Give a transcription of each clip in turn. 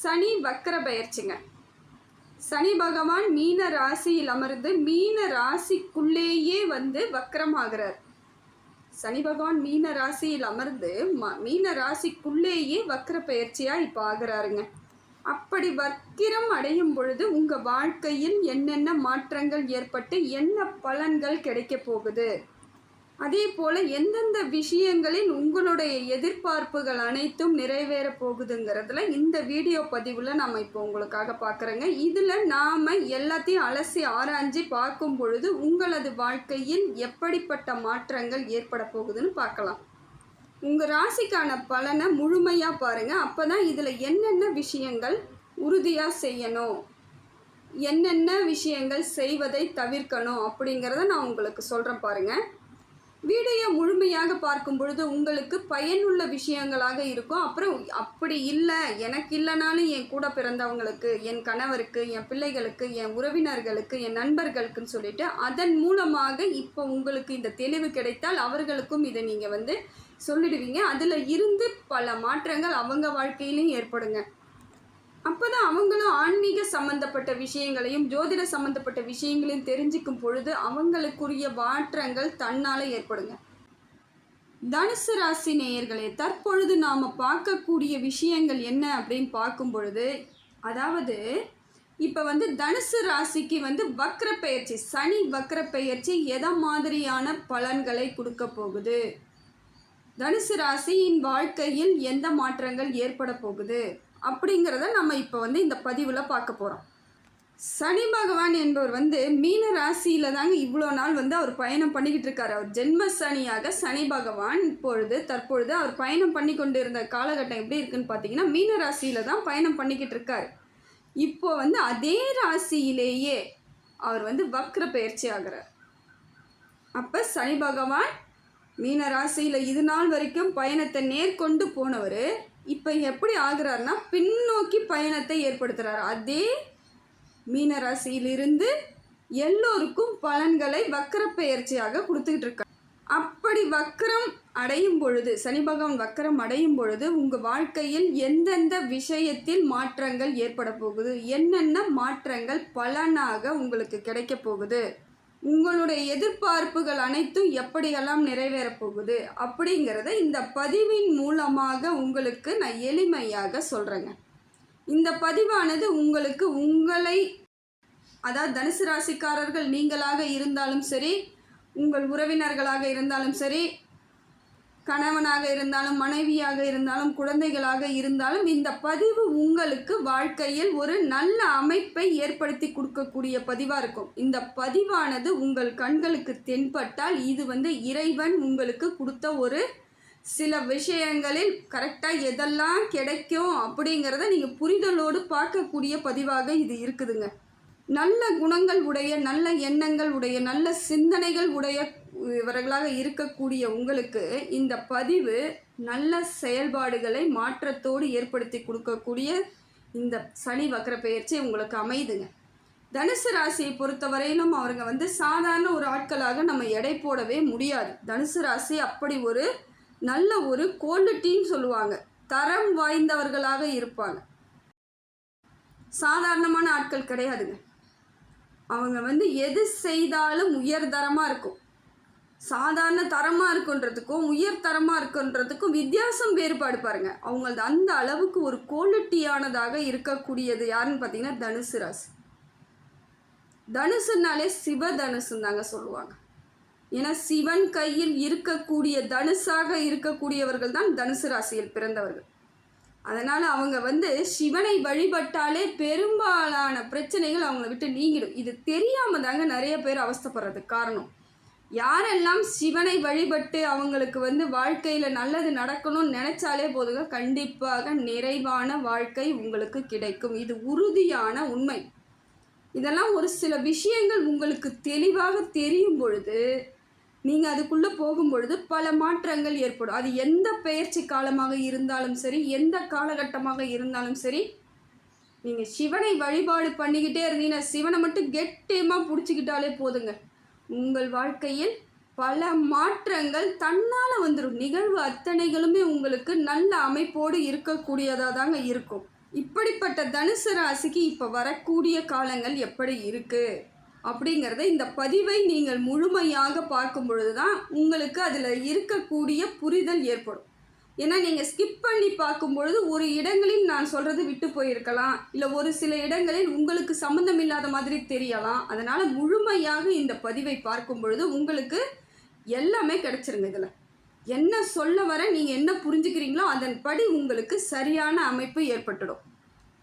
சனி வக்கர பெயர்ச்சிங்க. சனி பகவான் மீன ராசியில் அமர்ந்து மீன ராசிக்குள்ளேயே வக்கரமாகிறார். சனி பகவான் மீன ராசியில் அமர்ந்து மீன ராசிக்குள்ளேயே வக்கர பெயர்ச்சியாக இப்போ ஆகிறாருங்க. அப்படி வக்கிரம் அடையும் பொழுது உங்கள் வாழ்க்கையில் என்னென்ன மாற்றங்கள் ஏற்பட்டு என்ன பலன்கள் கிடைக்க போகுது, அதே போல் எந்தெந்த விஷயங்களில் உங்களுடைய எதிர்பார்ப்புகள் அனைத்தும் நிறைவேற போகுதுங்கிறதுல இந்த வீடியோ பதிவில் நம்ம இப்போ உங்களுக்காக பார்க்குறோங்க. இதில் நாம் எல்லாத்தையும் அலசி ஆராய்ஞ்சு பார்க்கும் பொழுது உங்களது வாழ்க்கையில் எப்படிப்பட்ட மாற்றங்கள் ஏற்பட போகுதுன்னு பார்க்கலாம். உங்கள் ராசிக்கான பலனை முழுமையாக பாருங்கள். அப்போ தான் இதில் என்னென்ன விஷயங்கள் உறுதியாக செய்யணும், என்னென்ன விஷயங்கள் செய்வதை தவிர்க்கணும் அப்படிங்கிறத நான் உங்களுக்கு சொல்கிறேன் பாருங்கள். வீடியோ முழுமையாக பார்க்கும் பொழுது உங்களுக்கு பயனுள்ள விஷயங்களாக இருக்கும். அப்புறம் அப்படி இல்லை, எனக்கு இல்லைனாலும் என் கூட பிறந்தவங்களுக்கு, என் கணவருக்கு, என் பிள்ளைகளுக்கு, என் உறவினர்களுக்கு, என் நண்பர்களுக்குன்னு சொல்லிட்டு அதன் மூலமாக இப்போ உங்களுக்கு இந்த தெளிவு கிடைத்தால் அவர்களுக்கும் இதை நீங்கள் சொல்லிடுவீங்க. அதில் இருந்து பல மாற்றங்கள் அவங்க வாழ்க்கையிலையும் ஏற்படுங்க. அப்போ தான் அவங்களும் ஆன்மீக சம்மந்தப்பட்ட விஷயங்களையும் ஜோதிட சம்மந்தப்பட்ட விஷயங்களையும் தெரிஞ்சுக்கும் பொழுது அவங்களுக்குரிய மாற்றங்கள் தன்னால் ஏற்படுங்க. தனுசு ராசி நேயர்களே, தற்பொழுது நாம் பார்க்கக்கூடிய விஷயங்கள் என்ன அப்படின்னு பார்க்கும் பொழுது, அதாவது இப்போ தனுசு ராசிக்கு வக்ர பெயர்ச்சி, சனி வக்ர பெயர்ச்சி எதை மாதிரியான பலன்களை கொடுக்க போகுது, தனுசு ராசியின் வாழ்க்கையில் எந்த மாற்றங்கள் ஏற்பட போகுது அப்படிங்கிறத நம்ம இப்போ இந்த பதிவில் பார்க்க போகிறோம். சனி பகவான் என்பவர் மீன ராசியில் தாங்க இவ்வளோ நாள் அவர் பயணம் பண்ணிக்கிட்டு இருக்கார். அவர் ஜென்ம சனியாக சனி பகவான் தற்பொழுது அவர் பயணம் பண்ணி கொண்டு இருந்த காலகட்டம் எப்படி இருக்குன்னு பார்த்தீங்கன்னா மீன ராசியில் தான் பயணம் பண்ணிக்கிட்டு இருக்கார். இப்போ அதே ராசியிலேயே அவர் வக்ர பயிற்சி ஆகிறார். அப்போ சனி பகவான் மீன ராசியில் இது நாள் வரைக்கும் பயணத்தை நேர்கொண்டு போனவர் இப்போ எப்படி ஆகிறார்னா பின்னோக்கி பயணத்தை ஏற்படுத்துகிறார். அதே மீன ராசியிலிருந்து எல்லோருக்கும் பலன்களை வக்கர பெயர்ச்சியாக கொடுத்துக்கிட்டு இருக்கார். அப்படி வக்கரம் அடையும் பொழுது, சனி பகவான் வக்கரம் அடையும் பொழுது உங்கள் வாழ்க்கையில் எந்தெந்த விஷயத்தில் மாற்றங்கள் ஏற்பட போகுது, என்னென்ன மாற்றங்கள் பலனாக உங்களுக்கு கிடைக்க போகுது, உங்களுடைய எதிர்பார்ப்புகள் அனைத்தும் எப்படியெல்லாம் நிறைவேறப் போகுது அப்படிங்கிறத இந்த பதிவின் மூலமாக உங்களுக்கு நான் எளிமையாக சொல்கிறேங்க. இந்த பதிவானது உங்களுக்கு அதாவது தனுசு ராசிக்காரர்கள் நீங்களாக இருந்தாலும் சரி, உங்கள் உறவினர்களாக இருந்தாலும் சரி, கணவனாக இருந்தாலும் மனைவியாக இருந்தாலும் குழந்தைகளாக இருந்தாலும் இந்த பதிவு உங்களுக்கு வாழ்க்கையில் ஒரு நல்ல அமைப்பை ஏற்படுத்தி கொடுக்கக்கூடிய பதிவாக இருக்கும். இந்த பதிவானது உங்கள் கண்களுக்கு தென்பட்டால் இது இறைவன் உங்களுக்கு கொடுத்த ஒரு சில விஷயங்களில் கரெக்டாக எதெல்லாம் கிடைக்கும் அப்படிங்கிறத நீங்கள் புரிதலோடு பார்க்கக்கூடிய பதிவாக இது இருக்குதுங்க. நல்ல குணங்கள் உடைய, நல்ல எண்ணங்கள் உடைய, நல்ல சிந்தனைகள் உடைய இவர்களாக இருக்கக்கூடிய உங்களுக்கு இந்த பதிவு நல்ல செயல்பாடுகளை மாற்றத்தோடு ஏற்படுத்தி கொடுக்கக்கூடிய இந்த சனி வக்ர பெயர்ச்சி உங்களுக்கு அமைதுங்க. தனுசு ராசியை பொறுத்தவரையிலும் அவங்க சாதாரண ஒரு ஆட்களாக நம்ம எடை போடவே முடியாது. தனுசு ராசி அப்படி ஒரு நல்ல ஒரு குவாலிட்டின்னு சொல்லுவாங்க, தரம் வாய்ந்தவர்களாக இருப்பாங்க. சாதாரணமான ஆட்கள் கிடையாதுங்க. அவங்க எது செய்தாலும் உயர்தரமாக இருக்கும். சாதாரண தரமாக இருக்குன்றதுக்கும் உயர் தரமாக இருக்குன்றதுக்கும் வித்தியாசம் வேறுபாடு பாருங்க. அவங்களது அந்த அளவுக்கு ஒரு குவாலிட்டியானதாக இருக்கக்கூடியது யாருன்னு பார்த்தீங்கன்னா தனுசு ராசி. தனுசுனாலே சிவ தனுசுன்னு தாங்க சொல்லுவாங்க. ஏன்னா சிவன் கையில் இருக்கக்கூடிய தனுசாக இருக்கக்கூடியவர்கள் தான் தனுசு ராசியில் பிறந்தவர்கள். அதனால் அவங்க சிவனை வழிபட்டாலே பெரும்பாலான பிரச்சனைகள் அவங்கள விட்டு நீங்கிடும். இது தெரியாமல் தாங்க நிறைய பேர் அவஸ்தைப்படுறதுக்கு காரணம். யாரெல்லாம் சிவனை வழிபட்டு அவங்களுக்கு வாழ்க்கையில் நல்லது நடக்கணும்னு நினச்சாலே போதுங்க, கண்டிப்பாக நிறைவான வாழ்க்கை உங்களுக்கு கிடைக்கும். இது உறுதியான உண்மை. இதெல்லாம் ஒரு சில விஷயங்கள் உங்களுக்கு தெளிவாக தெரியும் பொழுது நீங்கள் அதுக்குள்ளே போகும்பொழுது பல மாற்றங்கள் ஏற்படும். அது எந்த பெயர்ச்சி காலமாக இருந்தாலும் சரி, எந்த காலகட்டமாக இருந்தாலும் சரி, நீங்கள் சிவனை வழிபாடு பண்ணிக்கிட்டே இருந்தீங்கன்னா, சிவனை மட்டும் கெட்டியமாக பிடிச்சிக்கிட்டாலே போதுங்க, உங்கள் வாழ்க்கையில் பல மாற்றங்கள் தன்னால் வந்துடும். நிகழ்வு அத்தனைகளுமே உங்களுக்கு நல்ல அமைப்போடு இருக்கக்கூடியதாக தாங்க இருக்கும். இப்படிப்பட்ட தனுசு ராசிக்கு இப்போ வரக்கூடிய காலங்கள் எப்படி இருக்குது அப்படிங்கிறத இந்த பதிவை நீங்கள் முழுமையாக பார்க்கும் பொழுது தான் உங்களுக்கு அதில் இருக்கக்கூடிய புரிதல் ஏற்படும். ஏன்னா நீங்கள் ஸ்கிப் பண்ணி பார்க்கும் பொழுது ஒரு இடங்களில் நான் சொல்கிறது விட்டு போயிருக்கலாம், இல்லை ஒரு சில இடங்களில் உங்களுக்கு சம்மந்தம் இல்லாத மாதிரி தெரியலாம். அதனால் முழுமையாக இந்த பதிவை பார்க்கும் பொழுது உங்களுக்கு எல்லாமே கிடச்சிருங்க. இதில் என்ன சொல்ல வர நீங்கள் என்ன புரிஞ்சுக்கிறீங்களோ அதன்படி உங்களுக்கு சரியான அமைப்பு ஏற்பட்டுடும்.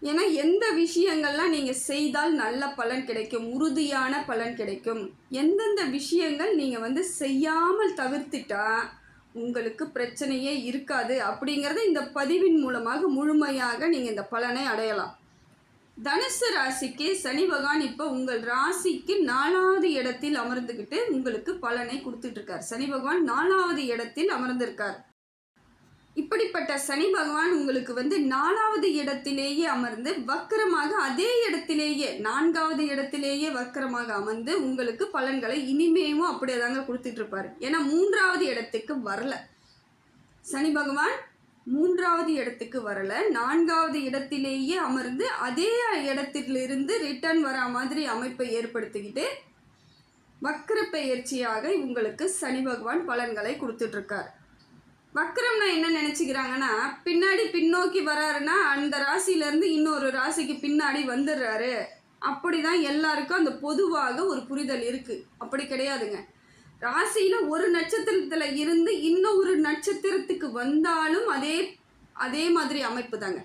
ஏன்னா எந்த விஷயங்கள்லாம் நீங்கள் செய்தால் நல்ல பலன் கிடைக்கும், உறுதியான பலன் கிடைக்கும், எந்தெந்த விஷயங்கள் நீங்கள் செய்யாமல் தவிர்த்துட்டா உங்களுக்கு பிரச்சனையே இருக்காது அப்படிங்கிறத இந்த பதிவின் மூலமாக முழுமையாக நீங்கள் இந்த பலனை அடையலாம். தனுசு ராசிக்கு சனி பகவான் இப்போ உங்கள் ராசிக்கு 4வது இடத்தில் அமர்ந்துக்கிட்டு உங்களுக்கு பலனை கொடுத்துட்ருக்கார். சனி பகவான் 4வது இடத்தில் அமர்ந்திருக்கார். இப்படிப்பட்ட சனி பகவான் உங்களுக்கு 4வது இடத்திலேயே அமர்ந்து வக்கரமாக அதே இடத்திலேயே 4வது இடத்திலேயே வக்கரமாக அமர்ந்து உங்களுக்கு பலன்களை இனிமேவும் அப்படியே தாங்க கொடுத்துட்ருப்பார். ஏன்னா 3வது இடத்துக்கு வரல சனி பகவான், 3வது இடத்துக்கு வரல, 4வது இடத்திலேயே அமர்ந்து அதே இடத்திலிருந்து ரிட்டர்ன் வர மாதிரி அமைப்பை ஏற்படுத்திக்கிட்டு வக்கர பெயர்ச்சியாக உங்களுக்கு சனி பகவான் பலன்களை கொடுத்துட்ருக்கார். வக்கரம்னா என்ன நினச்சிக்கிறாங்கன்னா, பின்னாடி பின்னோக்கி வராருன்னா அந்த ராசியிலேருந்து இன்னொரு ராசிக்கு பின்னாடி வந்துடுறாரு, அப்படி தான் எல்லாருக்கும் அந்த பொதுவாக ஒரு புரிதல் இருக்குது. அப்படி கிடையாதுங்க. ராசியில் ஒரு நட்சத்திரத்தில் இருந்து இன்னொரு நட்சத்திரத்துக்கு வந்தாலும் அதே மாதிரி அமைப்பு தாங்க.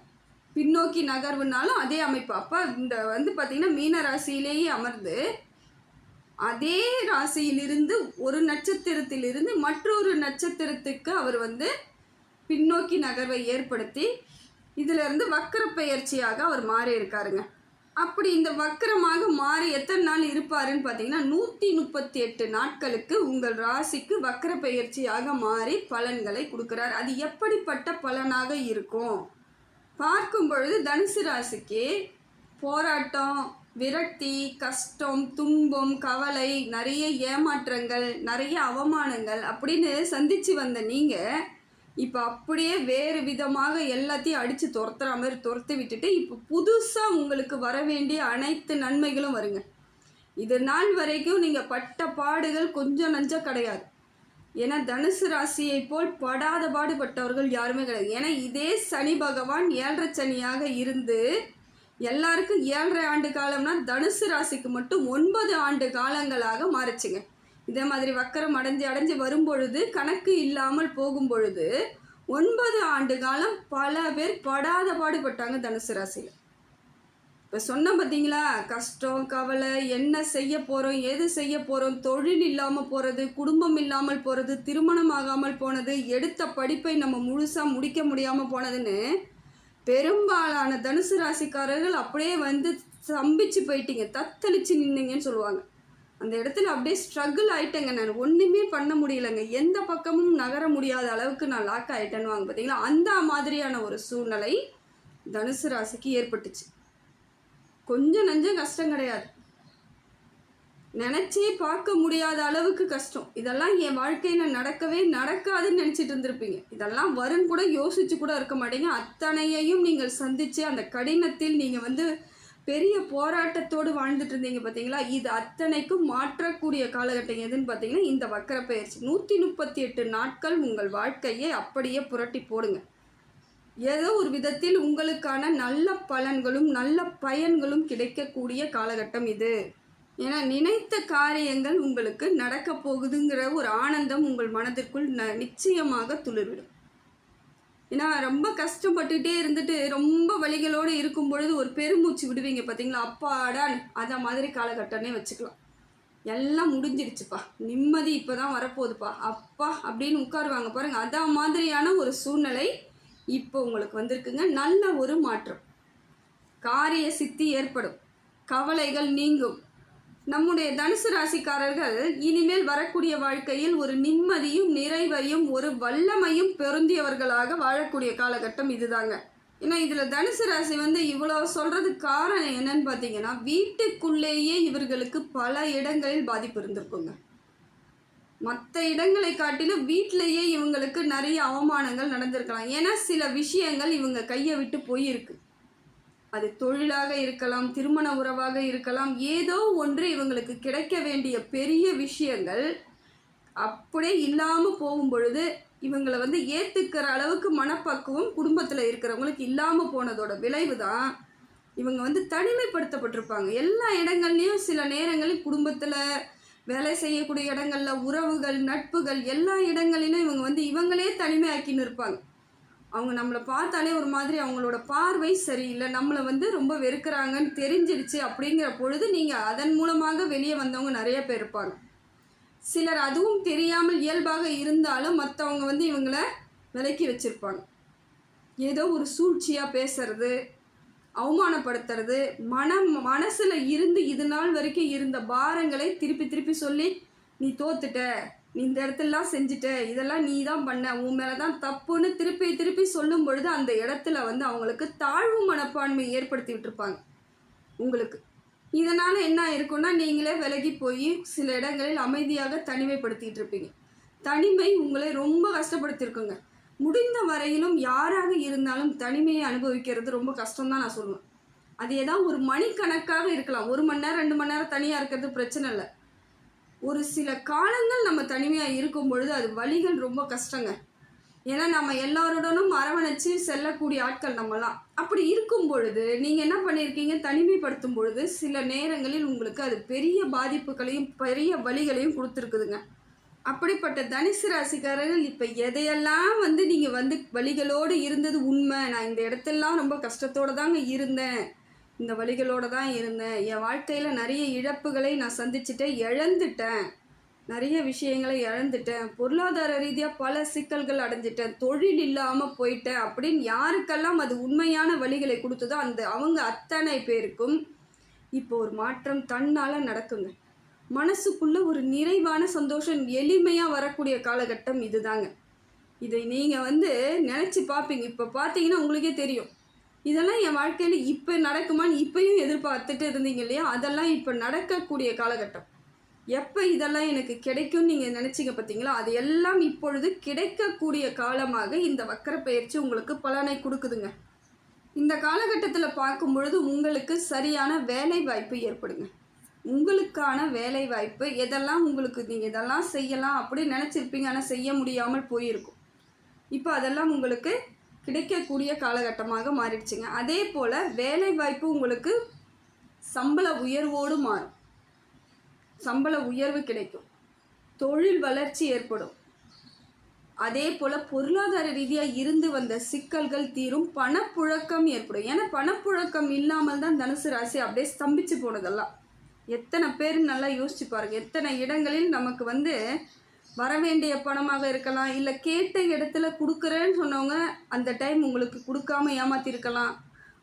பின்னோக்கி நகர்வுனாலும் அதே அமைப்பு. அப்போ இந்த பார்த்திங்கன்னா மீன ராசியிலேயே அமர்ந்து அதே ராசியிலிருந்து ஒரு நட்சத்திரத்திலிருந்து மற்றொரு நட்சத்திரத்துக்கு அவர் பின்னோக்கி நகர்வை ஏற்படுத்தி இதிலிருந்து வக்கர பெயர்ச்சியாக அவர் மாறி இருக்காருங்க. அப்படி இந்த வக்கரமாக மாறி எத்தனை நாள் இருப்பாருன்னு பார்த்தீங்கன்னா 138 நாட்களுக்கு உங்கள் ராசிக்கு வக்கர பெயர்ச்சியாக மாறி பலன்களை கொடுக்குறார். அது எப்படிப்பட்ட பலனாக இருக்கும் பார்க்கும் பொழுது தனுசு ராசிக்கு போராட்டம், விரக்தி, கஷ்டம், துன்பம், கவலை, நிறைய ஏமாற்றங்கள், நிறைய அவமானங்கள் அப்படின்னு சந்தித்து வந்த நீங்கள் இப்போ அப்படியே வேறு விதமாக எல்லாத்தையும் அடித்து துரத்துற மாதிரி துரத்து விட்டுட்டு இப்போ புதுசாக உங்களுக்கு வர வேண்டிய அனைத்து நன்மைகளும் வருங்க. இது நாள் வரைக்கும் நீங்கள் பட்ட பாடுகள் கொஞ்சம் நஞ்சம் கிடையாது. ஏன்னா தனுசு ராசியை போல் படாத பாடுபட்டவர்கள் யாருமே கிடையாது. ஏன்னா இதே சனி பகவான் 7.5 சனியாக இருந்து எல்லாருக்கும் 7.5 ஆண்டு காலம்னா தனுசு ராசிக்கு மட்டும் 9 ஆண்டு காலங்களாக மாறிச்சுங்க. இதே மாதிரி வக்கரம் அடைஞ்சு வரும்பொழுது கணக்கு இல்லாமல் போகும் பொழுது 9 ஆண்டு காலம் பல பேர் படாத பாடுபட்டாங்க தனுசு ராசியில். இப்போ சொன்ன பார்த்தீங்களா, கஷ்டம், கவலை, என்ன செய்ய போகிறோம், எது செய்ய போகிறோம், தொழில் இல்லாமல் போகிறது, குடும்பம் இல்லாமல் போகிறது, திருமணம் ஆகாமல் போனது, எடுத்த படிப்பை நம்ம முழுசாக முடிக்க முடியாமல் போனதுன்னு பெரும்பாலான தனுசு ராசிக்காரர்கள் அப்படியே சம்பிச்சு போயிட்டீங்க, தத்தளிச்சு நின்னீங்கன்னு சொல்லுவாங்க. அந்த இடத்துல அப்படியே ஸ்ட்ரகிள் ஆகிட்டேங்க, நான் ஒன்றுமே பண்ண முடியலைங்க, எந்த பக்கமும் நகர முடியாத அளவுக்கு நான் லாக் ஆகிட்டேன்னு வாங்க பார்த்தீங்களா. அந்த மாதிரியான ஒரு சூழ்நிலை தனுசு ராசிக்கு ஏற்பட்டுச்சு. கொஞ்சம் நஞ்சம் கஷ்டம் கிடையாது, நினச்சே பார்க்க முடியாத அளவுக்கு கஷ்டம். இதெல்லாம் என் வாழ்க்கையில் நடக்காதுன்னு நினச்சிட்டு இருந்திருப்பீங்க. இதெல்லாம் வரும்னு கூட யோசிச்சு கூட இருக்க மாட்டீங்க. அத்தனையையும் நீங்கள் சந்தித்து அந்த கடினத்தில் நீங்கள் பெரிய போராட்டத்தோடு வாழ்ந்துட்டு இருந்தீங்க பார்த்தீங்களா. இது அத்தனைக்கும் மாற்றக்கூடிய காலகட்டம் எதுன்னு பார்த்தீங்கன்னா இந்த வக்கர பெயர்ச்சி. 138 நாட்கள் உங்கள் வாழ்க்கையை அப்படியே புரட்டி போடுங்க. ஏதோ ஒரு விதத்தில் உங்களுக்கான நல்ல பலன்களும் நல்ல பயன்களும் கிடைக்கக்கூடிய காலகட்டம் இது. ஏன்னா நினைத்த காரியங்கள் உங்களுக்கு நடக்க போகுதுங்கிற ஒரு ஆனந்தம் உங்கள் மனதிற்குள் நிச்சயமாக துளிர்விடும். ஏன்னா ரொம்ப கஷ்டப்பட்டுகிட்டே இருந்துட்டு ரொம்ப வலிகளோடு இருக்கும் பொழுது ஒரு பெருமூச்சு விடுவீங்க பார்த்தீங்களா, அப்பாடான்னு அதை மாதிரி காலகட்டம்னே வச்சுக்கலாம். எல்லாம் முடிஞ்சிருச்சுப்பா, நிம்மதி இப்போ தான் வரப்போகுதுப்பா, அப்பா அப்படின்னு உட்காருவாங்க பாருங்கள். அதை மாதிரியான ஒரு சூழ்நிலை இப்போ உங்களுக்கு வந்திருக்குங்க. நல்ல ஒரு மாற்றம், காரிய சித்தி ஏற்படும், கவலைகள் நீங்கும். நம்முடைய தனுசு ராசிக்காரர்கள் இனிமேல் வரக்கூடிய வாழ்க்கையில் ஒரு நிம்மதியும் நிறைவையும் ஒரு வல்லமையும் பொருந்தியவர்களாக வாழக்கூடிய காலகட்டம் இதுதாங்க. ஏன்னா இதில் தனுசு ராசி இவ்வளோ சொல்கிறதுக்கு காரணம் என்னன்னு பார்த்தீங்கன்னா, வீட்டுக்குள்ளேயே இவர்களுக்கு பல இடங்களில் பாதிப்பு இருந்திருக்குங்க. மற்ற இடங்களை காட்டிலும் வீட்டிலேயே இவங்களுக்கு நிறைய அவமானங்கள் நடந்திருக்கலாம். ஏன்னா சில விஷயங்கள் இவங்க கையை விட்டு போயிருக்கு. அது தொழிலாக இருக்கலாம், திருமண உறவாக இருக்கலாம், ஏதோ ஒன்று இவங்களுக்கு கிடைக்க வேண்டிய பெரிய விஷயங்கள் அப்படியே இல்லாமல் போகும் பொழுது இவங்களை வந்து ஏற்றுக்கிற அளவுக்கு மனப்பக்குவம் குடும்பத்தில் இருக்கிறவங்களுக்கு இல்லாமல் போனதோட விளைவு தான் இவங்க வந்து தனிமைப்படுத்தப்பட்டிருப்பாங்க. எல்லா இடங்கள்லையும் சில நேரங்களில் குடும்பத்தில், வேலை செய்யக்கூடிய இடங்களில், உறவுகள், நட்புகள், எல்லா இடங்களிலும் இவங்க வந்து இவங்களே தனிமையாக்கின்னு இருப்பாங்க. அவங்க நம்மளை பார்த்தாலே ஒரு மாதிரி அவங்களோட பார்வை சரியில்லை, நம்மளை வந்து ரொம்ப வெறுக்கிறாங்கன்னு தெரிஞ்சிடுச்சு அப்படிங்கிற பொழுது நீங்கள் அதன் மூலமாக வெளியே வந்தவங்க நிறைய பேர் இருப்பாங்க. சிலர் அதுவும் தெரியாமல் இயல்பாக இருந்தாலும் மற்றவங்க வந்து இவங்களை விலக்கி வச்சுருப்பாங்க. ஏதோ ஒரு சூழ்ச்சியாக பேசுறது, அவமானப்படுத்துறது, மனசில் இருந்து இது நாள் வரைக்கும் இருந்த பாரங்களை திருப்பி திருப்பி சொல்லி நீ தோத்துட்ட, நீ இந்த இடத்துலலாம் செஞ்சுட்ட, இதெல்லாம் நீ தான் பண்ண, உன் மேலே தான் தப்புன்னு திருப்பி திருப்பி சொல்லும் பொழுது அந்த இடத்துல வந்து அவங்களுக்கு தாழ்வு மனப்பான்மை ஏற்படுத்தி விட்டுருப்பாங்க உங்களுக்கு. இதனால் என்ன இருக்குன்னா நீங்களே விலகி போய் சில இடங்களில் அமைதியாக தனிமைப்படுத்திகிட்டு இருப்பீங்க. தனிமை உங்களை ரொம்ப கஷ்டப்படுத்தியிருக்குங்க. முடிந்த வரையிலும் யாராக இருந்தாலும் தனிமையை அனுபவிக்கிறது ரொம்ப கஷ்டம்தான் நான் சொல்லுவேன். அது ஏதாவது ஒரு மணிக்கணக்காக இருக்கலாம், 1 மணி நேரம் 2 மணி நேரம் தனியாக இருக்கிறது பிரச்சனை இல்லை. ஒரு சில காலங்கள் நம்ம தனிமையாக இருக்கும் பொழுது அது வலிகள் ரொம்ப கஷ்டங்க. ஏன்னா நம்ம எல்லாருடனும் அரவணைச்சு செல்லக்கூடிய ஆட்கள் நம்மலாம். அப்படி இருக்கும் பொழுது நீங்கள் என்ன பண்ணியிருக்கீங்க, தனிமைப்படுத்தும் பொழுது சில நேரங்களில் உங்களுக்கு அது பெரிய பாதிப்புகளையும் பெரிய வலிகளையும் கொடுத்துருக்குதுங்க. அப்படிப்பட்ட தனுசு ராசிக்காரர்கள் இப்போ எதையெல்லாம் வந்து நீங்கள் வந்து வலிகளோடு இருந்தது உண்மை, நான் இந்த இடத்தெல்லாம் ரொம்ப கஷ்டத்தோடு தாங்க இருந்தேன், இந்த வலிகளோடு தான் இருந்தேன், என் வாழ்க்கையில் நிறைய இழப்புகளை நான் சந்திச்சுட்டேன், இழந்துட்டேன், நிறைய விஷயங்களை இழந்துட்டேன், பொருளாதார ரீதியாக பல சிக்கல்கள் அடைஞ்சிட்டேன், தொழில் இல்லாமல் போயிட்டேன் அப்படின்னு யாருக்கெல்லாம் அது உண்மையான வழிகளை கொடுத்ததோ அவங்க அத்தனை பேருக்கும் இப்போ ஒரு மாற்றம் தன்னால் நடக்குங்க. மனசுக்குள்ளே ஒரு நிறைவான சந்தோஷம் எளிமையாக வரக்கூடிய காலகட்டம் இதுதாங்க. இதை நீங்கள் வந்து நினச்சி பார்ப்பீங்க. இப்போ பார்த்தீங்கன்னா உங்களுக்கே தெரியும், இதெல்லாம் என் வாழ்க்கையில் இப்போ நடக்குமான்னு இப்பயும் எதிர்பார்த்துட்டு இருந்தீங்க இல்லையா, அதெல்லாம் இப்போ நடக்கக்கூடிய காலகட்டம். எப்போ இதெல்லாம் எனக்கு கிடைக்கும்னு நீங்கள் நினச்சிங்க பார்த்தீங்களா, அது எல்லாம் இப்பொழுது கிடைக்கக்கூடிய காலமாக இந்த வக்கர பயிற்சி உங்களுக்கு பலனை கொடுக்குதுங்க. இந்த காலகட்டத்தில் பார்க்கும் பொழுது உங்களுக்கு சரியான வேலை வாய்ப்பு ஏற்படுங்க. உங்களுக்கான வேலை வாய்ப்பு எதெல்லாம் உங்களுக்கு நீங்கள் இதெல்லாம் செய்யலாம் அப்படின்னு நினச்சிருப்பீங்க, ஆனால் செய்ய முடியாமல் போயிருக்கும். இப்போ அதெல்லாம் உங்களுக்கு கிடைக்கக்கூடிய காலகட்டமாக மாறிடுச்சுங்க. அதே போல் வேலை வாய்ப்பு உங்களுக்கு சம்பள உயர்வோடு மாறும், சம்பள உயர்வு கிடைக்கும், தொழில் வளர்ச்சி ஏற்படும். அதே போல் பொருளாதார ரீதியாக இருந்து வந்த சிக்கல்கள் தீரும், பணப்புழக்கம் ஏற்படும். ஏன்னா பணப்புழக்கம் இல்லாமல் தான் தனுசு ராசி அப்படியே ஸ்தம்பிச்சு போனதெல்லாம். எத்தனை பேர் நல்லா யோசிச்சு பாருங்கள். எத்தனை இடங்களில் நமக்கு வந்து வரவேண்டிய பணமாக இருக்கலாம், இல்லை கேட்ட இடத்துல கொடுக்குறேன்னு சொன்னவங்க அந்த டைம் உங்களுக்கு கொடுக்காம ஏமாற்றிருக்கலாம்.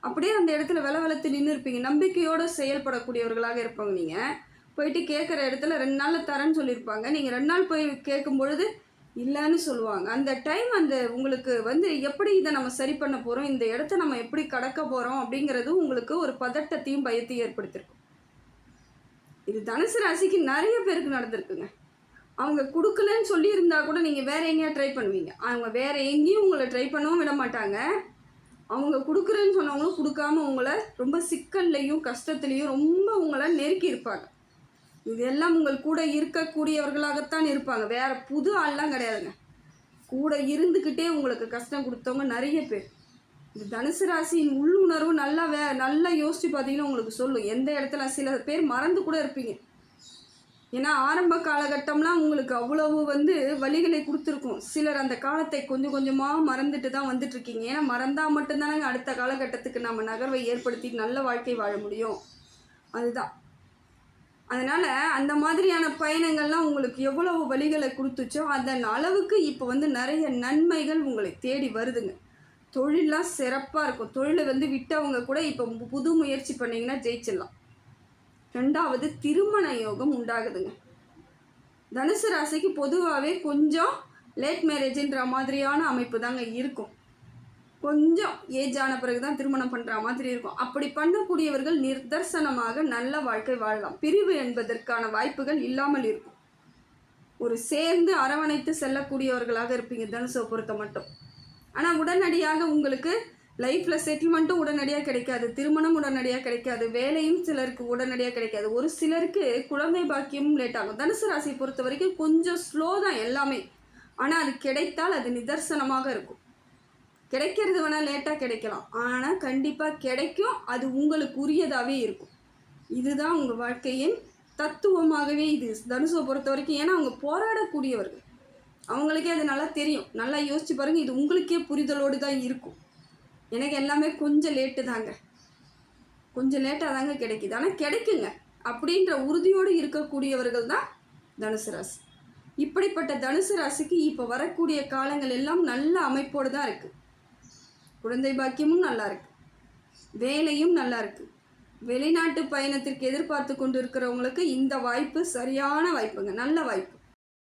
அப்படியே அந்த இடத்துல வெளத்து நின்று இருப்பீங்க. நம்பிக்கையோடு செயல்படக்கூடியவர்களாக இருப்பாங்க. நீங்கள் போயிட்டு கேட்குற இடத்துல 2 நாளில் தரேன்னு சொல்லியிருப்பாங்க. நீங்கள் 2 நாள் போய் கேட்கும் பொழுது இல்லைன்னு சொல்லுவாங்க. அந்த டைம் அந்த உங்களுக்கு வந்து எப்படி இதை நம்ம சரி பண்ண போகிறோம், இந்த இடத்த நம்ம எப்படி கடக்க போகிறோம் அப்படிங்கிறது உங்களுக்கு ஒரு பதட்டத்தையும் பயத்தையும் ஏற்படுத்தியிருக்கும். இது தனுசு ராசிக்கு நிறைய பேருக்கு நடந்திருக்குங்க. அவங்க கொடுக்கலன்னு சொல்லியிருந்தா கூட நீங்கள் வேறு எங்கேயா ட்ரை பண்ணுவீங்க. அவங்க வேறு எங்கேயும் உங்களை ட்ரை பண்ணவும் விட மாட்டாங்க. அவங்க கொடுக்குறேன்னு சொன்னவங்களும் கொடுக்காம உங்களை ரொம்ப சிக்கல்லையும் கஷ்டத்துலேயும் ரொம்ப உங்களை நெருக்கி இருப்பாங்க. இதெல்லாம் உங்கள் கூட இருக்கக்கூடியவர்களாகத்தான் இருப்பாங்க, வேறு புது ஆள்லாம் கிடையாதுங்க. கூட இருந்துக்கிட்டே உங்களுக்கு கஷ்டம் கொடுத்தவங்க நிறைய பேர். இந்த தனுசு ராசியின் உள்ளுணர்வு நல்லா யோசித்து பார்த்தீங்கன்னா உங்களுக்கு சொல்லும் எந்த இடத்துல. சில பேர் மறந்து கூட இருப்பீங்க. ஏன்னா ஆரம்ப காலகட்டம்லாம் உங்களுக்கு அவ்வளவு வந்து வழிகளை கொடுத்துருக்கும். சிலர் அந்த காலத்தை கொஞ்சம் கொஞ்சமாக மறந்துட்டு தான் வந்துட்டுருக்கீங்க. ஏன்னா மறந்தால் மட்டும்தானங்க அடுத்த காலகட்டத்துக்கு நம்ம நகர்வை ஏற்படுத்தி நல்ல வாழ்க்கை வாழ முடியும். அதுதான். அதனால் அந்த மாதிரியான பயணங்கள்லாம் உங்களுக்கு எவ்வளவு வழிகளை கொடுத்துச்சோ அதன் அளவுக்கு இப்போ வந்து நிறைய நன்மைகள் உங்களை தேடி வருதுங்க. தொழிலெலாம் சிறப்பாக இருக்கும். தொழிலை வந்து விட்டவங்க கூட இப்போ புது முயற்சி பண்ணிங்கன்னா ஜெயிச்சிடலாம். 2வது திருமண யோகம் உண்டாகுதுங்க. தனுசு ராசிக்கு பொதுவாகவே கொஞ்சம் லேட் மேரேஜின்ற மாதிரியான அமைப்பு தாங்க இருக்கும். கொஞ்சம் ஏஜ் ஆன பிறகு தான் திருமணம் பண்ணுற மாதிரி இருக்கும். அப்படி பண்ணக்கூடியவர்கள் நிதர்சனமாக நல்ல வாழ்க்கை வாழலாம். பிரிவு என்பதற்கான வாய்ப்புகள் இல்லாமல் இருக்கும். ஒரு சேர்ந்து அரவணைத்து செல்லக்கூடியவர்களாக இருப்பீங்க தனுசை பொறுத்த மட்டும். ஆனால் உடனடியாக உங்களுக்கு லைஃப்பில் செட்டில்மெண்ட்டும் உடனடியாக கிடைக்காது, திருமணம் உடனடியாக கிடைக்காது, வேலையும் சிலருக்கு உடனடியாக கிடைக்காது, ஒரு சிலருக்கு குழந்தை பாக்கியமும் லேட் ஆகும். தனுசு ராசியை பொறுத்த வரைக்கும் கொஞ்சம் ஸ்லோ தான் எல்லாமே. ஆனால் அது கிடைத்தால் அது நிதர்சனமாக இருக்கும். கிடைக்கிறது வேணால் லேட்டாக கிடைக்கலாம், ஆனால் கண்டிப்பாக கிடைக்கும். அது உங்களுக்கு உரியதாகவே இருக்கும். இதுதான் உங்கள் வாழ்க்கையின் தத்துவமாகவே இது தனுசுவை பொறுத்த வரைக்கும். ஏன்னா அவங்க போராடக்கூடியவர்கள், அவங்களுக்கே அது நல்லா தெரியும். நல்லா யோசிச்சு பாருங்கள், இது உங்களுக்கே புரிதலோடு தான் இருக்கும். எனக்கு எல்லாமே கொஞ்சம் லேட்டு தாங்க, கொஞ்சம் லேட்டாக தாங்க கிடைக்கிது, ஆனால் கிடைக்குங்க அப்படின்ற உறுதியோடு இருக்கக்கூடியவர்கள் தான் தனுசு ராசி. இப்படிப்பட்ட தனுசு ராசிக்கு இப்போ வரக்கூடிய காலங்கள் எல்லாம் நல்ல அமைப்போடு தான் இருக்குது. குழந்தை பாக்கியமும் நல்லா இருக்குது, வேலையும் நல்லா இருக்குது. வெளிநாட்டு பயணத்திற்கு எதிர்பார்த்து கொண்டு இருக்கிறவங்களுக்கு இந்த வாய்ப்பு சரியான வாய்ப்புங்க, நல்ல வாய்ப்பு.